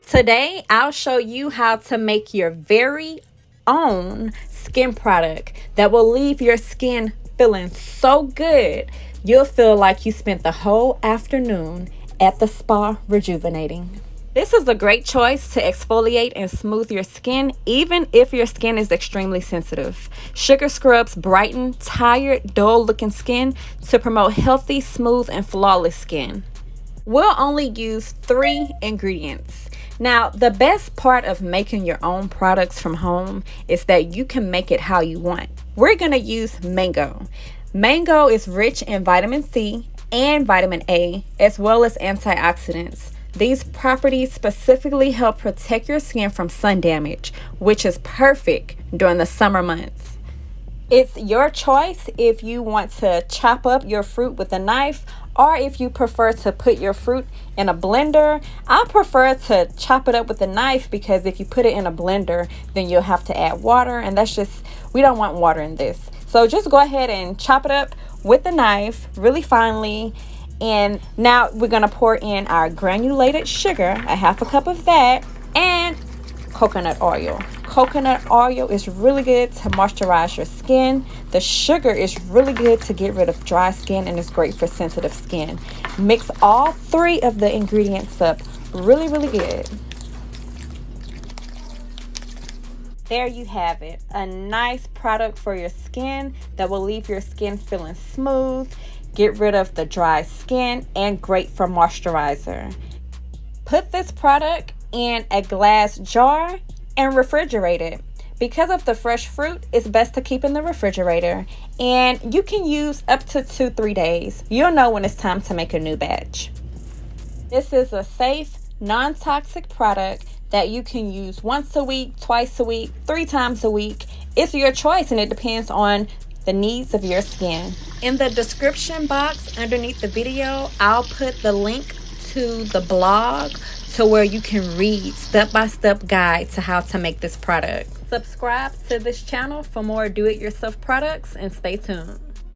Today, I'll show you how to make your very own skin product that will leave your skin feeling so good, you'll feel like you spent the whole afternoon at the spa rejuvenating. This is a great choice to exfoliate and smooth your skin, even if your skin is extremely sensitive. Sugar Scrubs brighten tired, dull-looking skin to promote healthy, smooth, and flawless skin. We'll only use 3 ingredients. Now, the best part of making your own products from home is that you can make it how you want. We're going to use mango. Mango is rich in vitamin C and vitamin A, as well as antioxidants. These properties specifically help protect your skin from sun damage, which is perfect during the summer months. It's your choice if you want to chop up your fruit with a knife or if you prefer to put your fruit in a blender. I prefer to chop it up with a knife because if you put it in a blender, then you'll have to add water, and we don't want water in this. So just go ahead and chop it up with a knife really finely. And now we're going to pour in our granulated sugar, a half a cup of that, and coconut oil. Coconut oil is really good to moisturize your skin. The sugar is really good to get rid of dry skin and is great for sensitive skin. Mix all 3 of the ingredients up really good. There you have it, a nice product for your skin that will leave your skin feeling smooth, get rid of the dry skin, and great for moisturizer. Put this product in a glass jar and refrigerate it. Because of the fresh fruit, it's best to keep in the refrigerator, and you can use up to 2-3 days. You'll know when it's time to make a new batch. This is a safe, non-toxic product that you can use once a week, twice a week, 3 times a week. It's your choice, and it depends on the needs of your skin. In the description box underneath the video, I'll put the link to the blog to where you can read step-by-step guide to how to make this product. Subscribe to this channel for more do-it-yourself products and stay tuned.